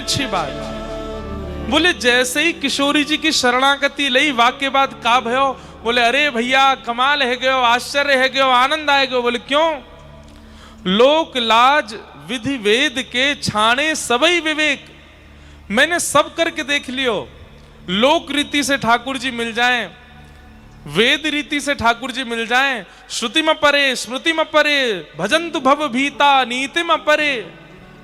अच्छी बात। बोले जैसे ही किशोरी जी की शरणागति लई वाक्य बाद का भयो, बोले अरे भैया कमाल है गयो, आश्चर्य है गयो, आनंद आए गयो। बोले क्यों? लोक लाज विधि वेद के छाणे सबई विवेक। मैंने सब करके देख लियो। लोक रीति से ठाकुर जी मिल जाएं, वेद रीति से ठाकुर जी मिल जाएं, श्रुति में परे स्मृति में परे, भजंतु भव भीता नीति में परे,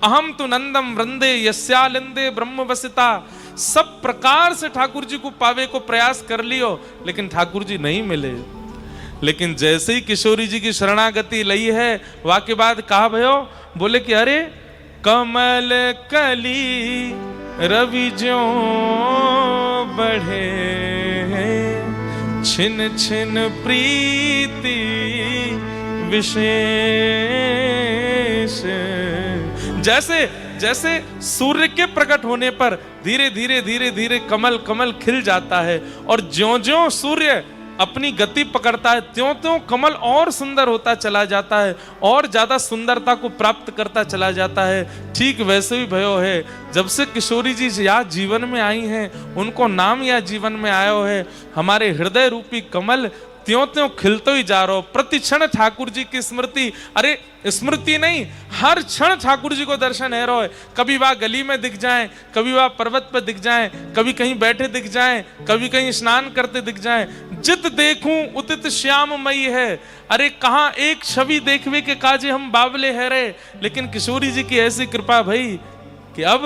अहम तु नंदम वृंदे यस्यालिंदे ब्रह्म वसिता। सब प्रकार से ठाकुर जी को पावे को प्रयास कर लियो, लेकिन ठाकुर जी नहीं मिले। लेकिन जैसे ही किशोरी जी की शरणागति लई है, वाक्य बाद कहा भयो, बोले कि अरे कमल कली रवि ज्यों बढ़े, छिन छिन प्रीति विशेष। जैसे जैसे सूर्य के प्रकट होने पर धीरे धीरे धीरे धीरे कमल कमल खिल जाता है, और ज्यों ज्यों सूर्य अपनी गति पकड़ता है त्यों त्यों कमल और सुंदर होता चला जाता है, और ज्यादा सुंदरता को प्राप्त करता चला जाता है। ठीक वैसे ही भयो है, जब से किशोरी जी या जीवन में आई हैं, उनको नाम या जीवन में आयो है, हमारे हृदय रूपी कमल त्यों त्यों खिलतो ही जा रहो। प्रति क्षण ठाकुर जी की स्मृति, अरे स्मृति नहीं, हर क्षण ठाकुर जी को दर्शन है रहो है। कभी वह गली में दिख जाएं, कभी वह पर्वत पर दिख जाएं, कभी कहीं बैठे दिख जाएं, कभी कहीं स्नान करते दिख जाएं। जित देखूं उतित श्याममयी है। अरे कहाँ एक छवि देखवे के काजे हम बावले है रे, लेकिन किशोरी जी की ऐसी कृपा भई कि अब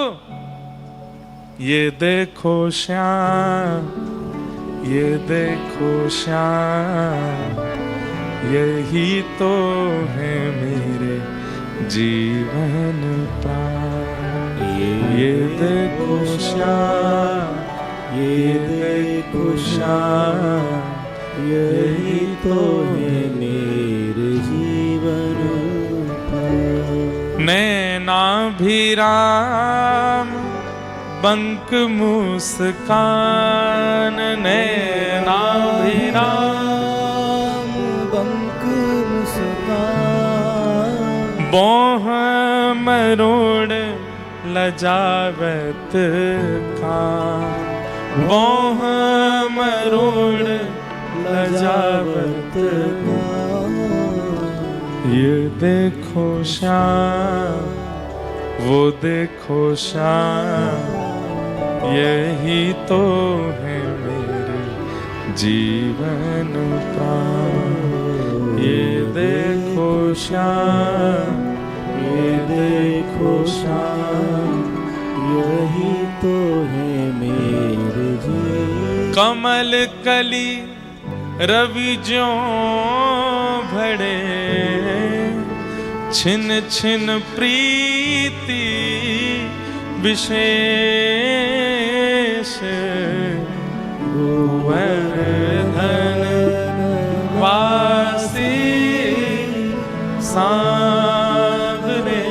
ये देखो श्याम, ये देखो श्याम, यही तो है मेरे जीवन प्राण। ये देखो श्याम, ये देखो श्याम, यही तो है मेरे जीवन प्राण। नैनाभिराम बंक मुस्कान, नैनाभिराम बंक मुस्कान, बोह मरोड़ लजावत कान, बोह मरोड़ लजावत कान। ये देखो श्याम, वो देखो श्याम, यही तो है मेरे जीवन प्राण। ये देखो श्याम, ये देखो श्याम, यही तो है मेरे जीवन। कमल कली रवि ज्यों बढ़े, छिन छिन प्रीति विशेष। गोवर्धन वासी सांवरे,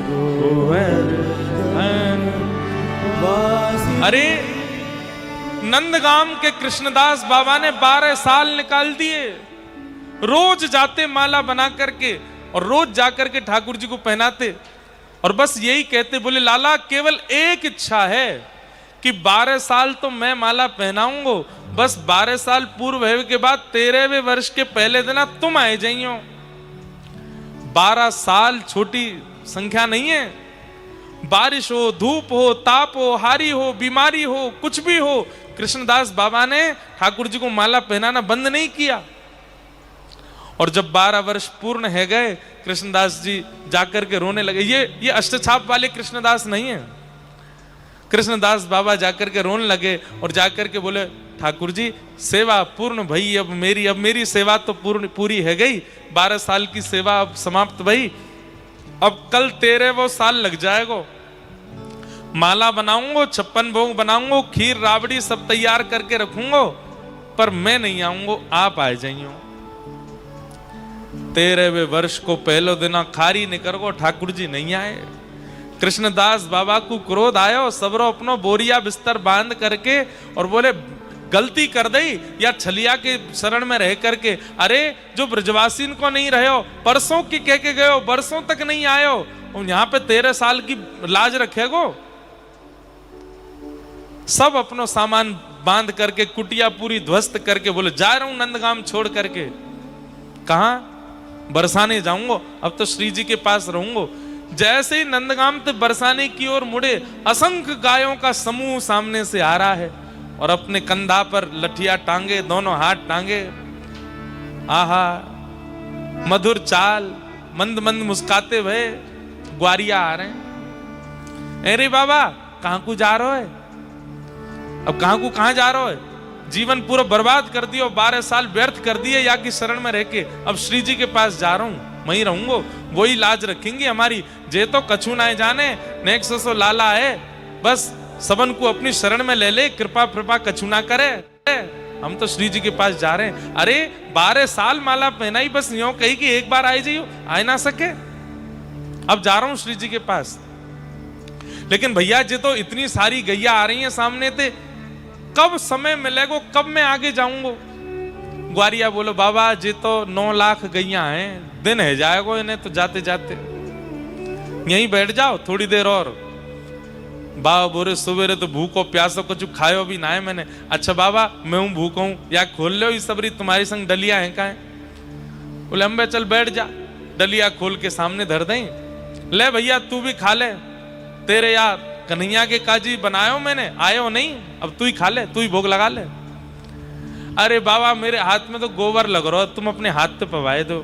गोवर्धन वासी। अरे नंदगाम के कृष्णदास बाबा ने 12 साल निकाल दिए, रोज जाते माला बना करके और रोज जाकर के ठाकुर जी को पहनाते, और बस यही कहते, बोले लाला केवल एक इच्छा है कि 12 साल तो मैं माला पहनाऊंगा, बस 12 साल पूर्व होने के बाद 13वें वर्ष के पहले दिन तुम आए जाइयो। 12 साल छोटी संख्या नहीं है। बारिश हो, धूप हो, ताप हो, हारी हो, बीमारी हो, कुछ भी हो, कृष्णदास बाबा ने ठाकुर जी को माला पहनाना बंद नहीं किया। और जब 12 वर्ष पूर्ण है गए, कृष्णदास जी जाकर के रोने लगे। ये अष्टछाप वाले कृष्णदास नहीं है। कृष्णदास बाबा जाकर के रोने लगे और जाकर के बोले, ठाकुर जी सेवा पूर्ण भई, अब मेरी सेवा तो पूरी है गई। 12 साल की सेवा अब समाप्त भई, अब कल 13वां साल लग जाएगा। माला बनाऊंगा, 56 भोग बनाऊंगा, खीर राबड़ी सब तैयार करके रखूंगा, पर मैं नहीं आऊंगा, आप आ जाइयो। 13वें वर्ष को पहले दिन खारी निकर को ठाकुर जी नहीं आए। कृष्णदास बाबा को क्रोध आयो, सबरो अपनो बोरिया बिस्तर बांध करके और बोले, गलती कर दई या छलिया के शरण में रह करके, अरे जो ब्रजवासीन को नहीं रहो, परसों की कह के गयो, बरसों तक नहीं आयो, और यहाँ पे 13 साल की लाज रखेगो। सब अपनो सामान बांध करके कुटिया पूरी ध्वस्त करके बोले जा रहा हूं नंदगाम छोड़ करके। कहा? बरसाने जाऊंगा, अब तो श्री जी के पास रहूंगा। जैसे ही नंदगाम से बरसाने की ओर मुड़े, असंख्य गायों का समूह सामने से आ रहा है और अपने कंधा पर लठिया टांगे, दोनों हाथ टांगे। आहा, मधुर चाल, मंद मंद मुस्काते हुए ग्वारिया आ रहे हैं। अरे बाबा कहां को जा रहे हो? अब कहां जा रहे हो? जीवन पूरा बर्बाद कर दिया, 12 साल व्यर्थ कर दिए या की शरण में रह के। अब श्री जी के पास जा रहा हूं, वहीं रहूंगा, वही लाज रखेंगे हमारी। जे तो कछु ना जाने, नेक्स्ट सो लाला है, बस सबन को अपनी शरण में ले ले, कृपा कृपा कछु ना करे। हम तो श्री जी के पास जा रहे हैं। अरे 12 साल माला पहनाई, बस यूं कही कि एक बार आए जाइयो, आए ना सके। अब जा रहा हूं श्री जी के पास। लेकिन भैया जी तो इतनी सारी गैया आ रही हैं सामने थे, कब समय मिलेगा, कब मैं आगे जाऊंगा? ग्वारिया बोलो बाबा जी तो 9 लाख गैया हैं, दिन है जाएगा इन्हें तो जाते जाते, यहीं बैठ जाओ थोड़ी देर और। बाबा बोले सुबेरे तो भूखो प्यासो कुछ खायो भी ना है मैंने। अच्छा बाबा मैं हूं भूखो हूं, या खोल लो इस सबरी तुम्हारी संग डलिया है का है? बोले अम्बे चल बैठ जा, डलिया खोल के सामने धर दें। ले भैया तू भी खा ले, तेरे यार कन्हैया के काजी बनायो मैंने, आयो नहीं, अब तू ही खा ले, तू ही भोग लगा ले। अरे बाबा मेरे हाथ में तो गोबर लग रहा, तुम अपने हाथ पे पवाए दो।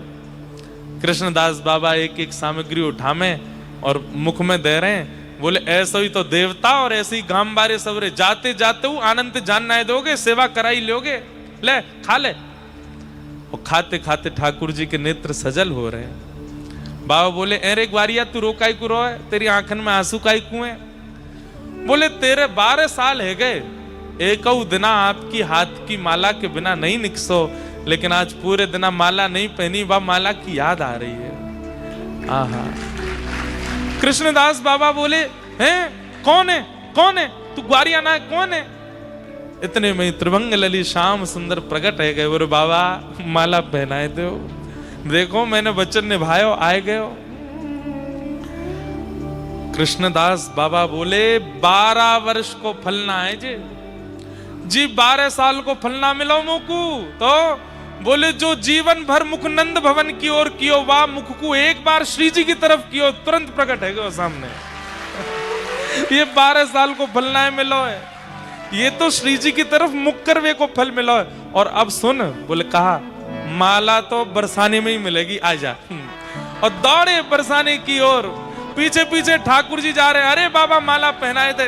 कृष्णदास बाबा एक एक सामग्री उठा में और मुख में दे रहे हैं। बोले ऐसा ही तो देवता और ऐसे ही गांव बारे सबरे, जाते जाते हूं आनंद जानना दोगे, सेवा कराई लोगे, ले खा ले। और खाते खाते ठाकुर जी के नेत्र सजल हो रहे हैं। बाबा बोले अरे ग्वारिया तू रोकाई को रो है, तेरी आंखन में आंसू काई कुएं? बोले तेरे 12 साल है गए, एक दिना आपकी हाथ की माला के बिना नहीं निकसो, लेकिन आज पूरे दिना माला नहीं पहनी, वह माला की याद आ रही है। आहा। कृष्णदास बाबा बोले हैं कौन है, कौन है तू? ग्वारिया ना कौन है? इतने में त्रिभंग लली श्याम सुंदर प्रकट है गए। बोले बाबा माला पहनाए दो, देखो मैंने वचन निभायो, आए गए। कृष्णदास बाबा बोले 12 वर्ष को फलना है जी 12 साल को फलना मिलो मुकु। तो बोले जो जीवन भर मुख नंद भवन की ओर कियो, वाह मुख को एक बार श्री जी की तरफ कियो, तुरंत प्रकट है सामने। ये 12 साल को फलना है मिलो है, ये तो श्री जी की तरफ मुख करवे को फल मिलो है। और अब सुन, बोले कहा माला तो बरसाने में ही मिलेगी, आजा। और दौड़े बरसाने की ओर, पीछे पीछे ठाकुर जी जा रहे, अरे बाबा माला पहनाए थे,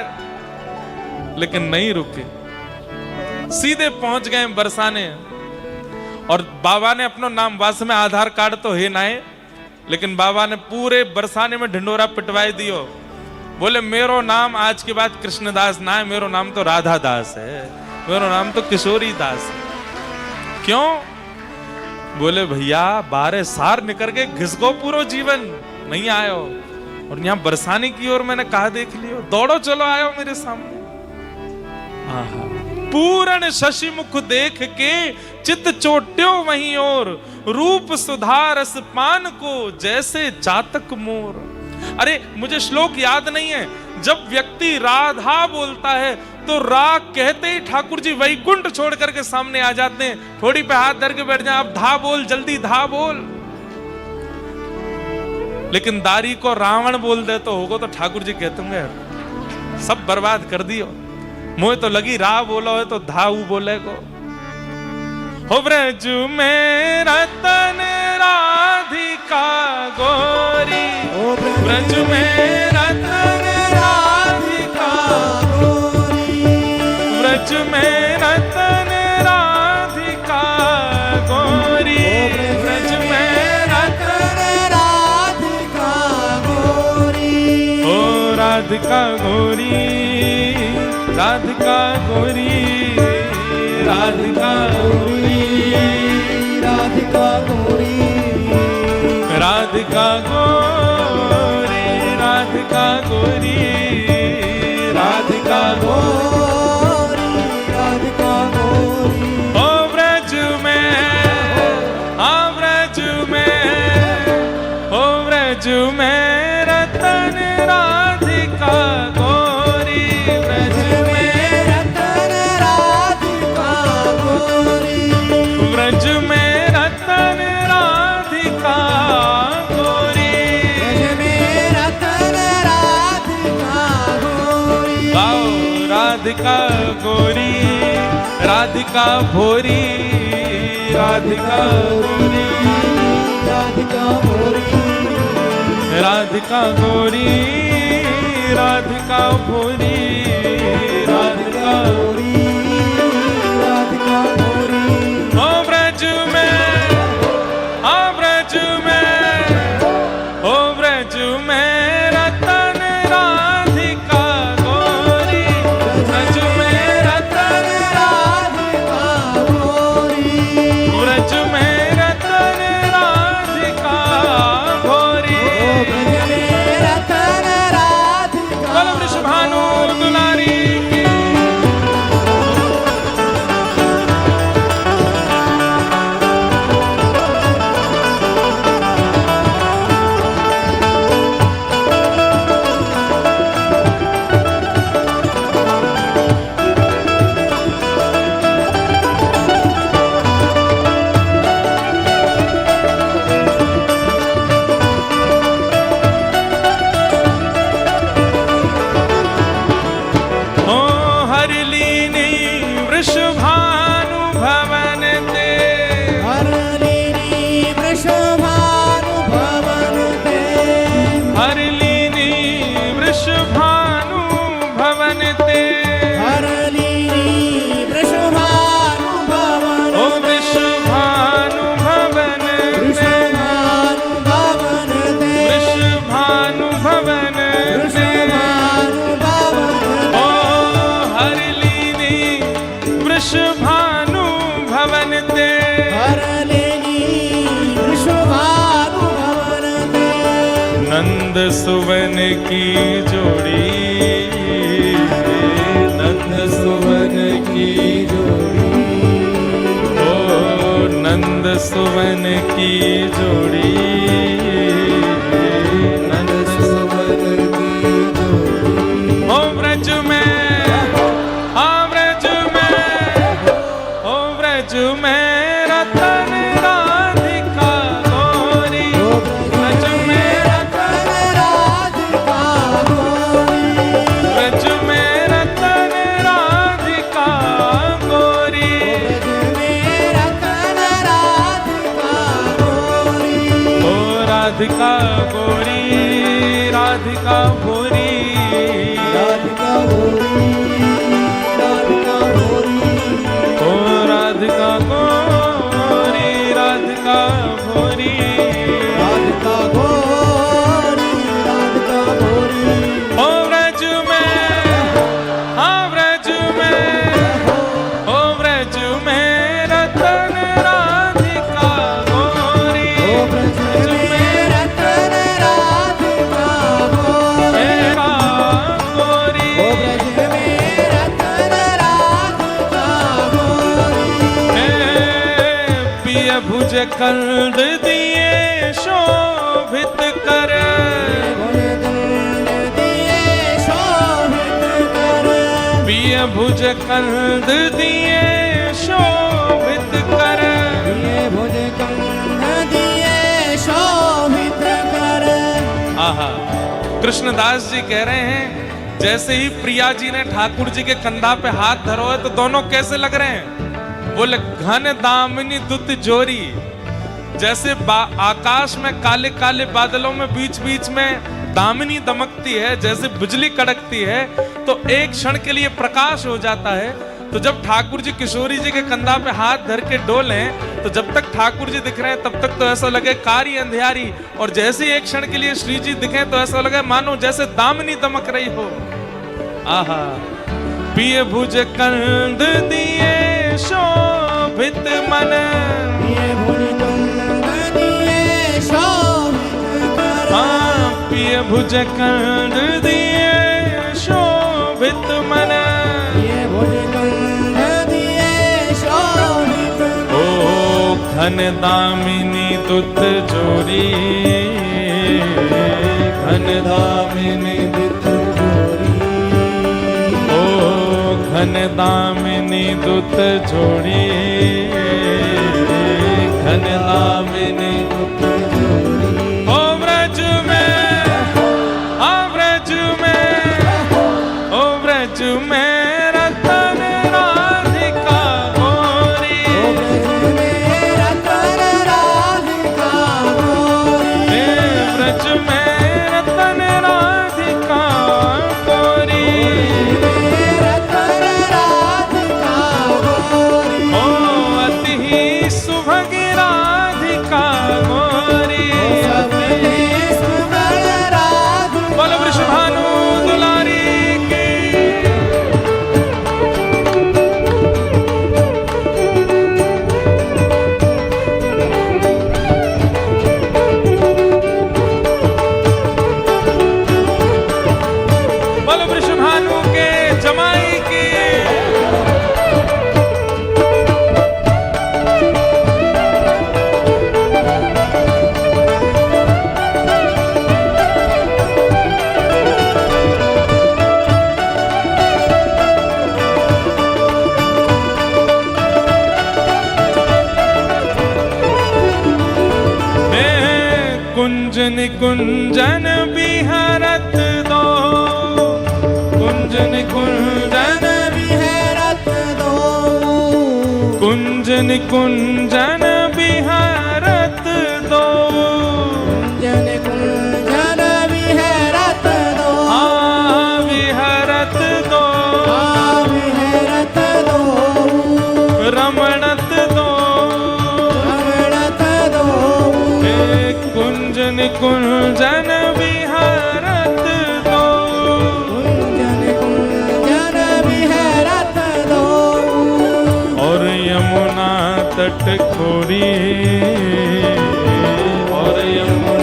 लेकिन नहीं रुके, सीधे पहुंच गए बरसाने। और बाबा ने अपना नाम, वास में आधार कार्ड तो है ना है, लेकिन बाबा ने पूरे बरसाने में ढिंडोरा पिटवाई दियो। बोले मेरो नाम आज के बाद कृष्णदास ना है, मेरो नाम तो राधा दास है, मेरो नाम तो किशोरी दास है। क्यों? बोले भैया 12 साल निकल के घिसको, पूरा जीवन नहीं आयो, और यहाँ बरसाने की ओर मैंने कहा देख लियो, दौड़ो चलो आयो मेरे सामने। आहा। पूर्ण शशि मुख देख के चित चोट्यो वहीं और, रूप सुधारस पान को जैसे चातक मोर। अरे मुझे श्लोक याद नहीं है, जब व्यक्ति राधा बोलता है तो राग कहते ही ठाकुर जी वैकुंठ छोड़ करके सामने आ जाते हैं, थोड़ी पे हाथ धर के बैठ जाए, अब धा बोल, जल्दी धा बोल। लेकिन दारी को रावण बोल दे तो होगा, तो ठाकुर जी कहते होंगे सब बर्बाद कर दियो, मोह तो लगी रा बोलो है तो धाऊ बोले को। हो ब्रज में रतन राधिका गोरी, ब्रज में रतन राधिका गोरी, ब्रज में रतन राधिका गोरी, ब्रज में रतन राधिका गोरी, ओ राधिका गोरी, राधिका गोरी, राधिका गोरी, राधिका गोरी, राधिका गोरी, राधिका गोरी, राधिका गोरी, राधिका गोरी। ओ ब्रज में, आ ब्रज में, ओ ब्रज में रत राधिका गोरी, राधिका भोरी, राधिका गोरी, राधिका भोरी, राधिका गोरी, राधिका भोरी, राधिका भोरी, राधिका भोरी। ओ ब्रज में, ओ ब्रज में, ओ ब्रज में रतन राधिका गोरी, ब्रज में रतन राधिका भोरी, ब्रज में रतन राधिका भोरी। ब्रज में रतन राधिका बोलो वृषभानु दुलारी की। ओ हरिलीनी वृषभानु भवन ते, हरलीनी वृषभानु भवन ते, हरिलीनी वृषभानु भवन ते, हरलीनी वृषभानु भवन ओ ते, वृषभानु भवन ते, वृषभानु भवन ते, वृषभानु भवन ते, वृषभानु भवन ओ हरिलीनी वृषभानु भवन ते, हरलीनी वृषभानु भवन ते, नंद सुवन की जोड़ी, नंद सुवन की जोड़ी, ओ नंद सुवन की जोड़ी, नंद सुवन की जोड़ी। ओ ब्रज में, आ ब्रज में, ओ ब्रज में रतन राधिका गोरी, ब्रज में रतन राधिका भोरी, ब्रज में रतन राधिका गोरी। ब्रज में रतन राधिका भोरी, ओ राधिका गोरी, राधिका भोरी, राधिका भोरी, राधिका भोरी, ओ राधिका गोरी, राधिका भोरी। राधिका भोरी, राधिका भोरी, ओ ब्रज में, हाँ ब्रज में, ओ ब्रज में रतन राधिका गोरी, ओ ब्रज में रतन राधिका भोरी, गोरी। ओ ब्रज में रतन राधिका भोरी, पिय भुज कंद दिए शोभित कर, भुजगंध दिए शोभित कर, पिय भुज कंद दिए शोभित कर। ये भुजगंध दिए शोभित कर। आहा, कृष्णदास जी कह रहे हैं जैसे ही प्रिया जी ने ठाकुर जी के कंधा पे हाथ धरो है तो दोनों कैसे लग रहे हैं? बोले घन दामिनी दुत जोरी। जैसे आकाश में काले काले बादलों में बीच बीच में दामिनी दमकती है, जैसे बिजली कड़कती है तो एक क्षण के लिए प्रकाश हो जाता है। तो जब ठाकुर जी किशोरी जी के कंधा पे हाथ धर के डोले तो जब तक ठाकुर जी दिख रहे हैं तब तक तो ऐसा लगे कारी अंधियारी, और जैसे ही एक क्षण के लिए श्री जी दिखे तो ऐसा लगे मानो जैसे दामिनी दमक रही हो। आहा, पिय भुज कंद दिए शोभित मन, ये भुजगंध दिए शोभित कर। हाँ पिय भुज कंद दिए शोभित मन। ये भुजगंध दिए शोभित कर। ओ घन दामिनी दुत जोरी, घन दामिनी दुत जोरी, ओ घन दामिनी दुत जोड़ी, घन दामिनी दुत जोड़ी। ओ ब्रज में, ओ ब्रज में, ओ ब्रज में निकुंजन बिहरत दो, कुंज निकुंजन बिहरत दो, कुंज निकुंजन बिहरत दो, कुंजन कुंजन बिहरत दो, विहरत दो, बिहरत दो, रमणत दो, रमणत दो, कुंज निकुंजन बिहरत दो, कुंजन कुंजन बिहरत दो, और यमुना तट खोरी, और यमुना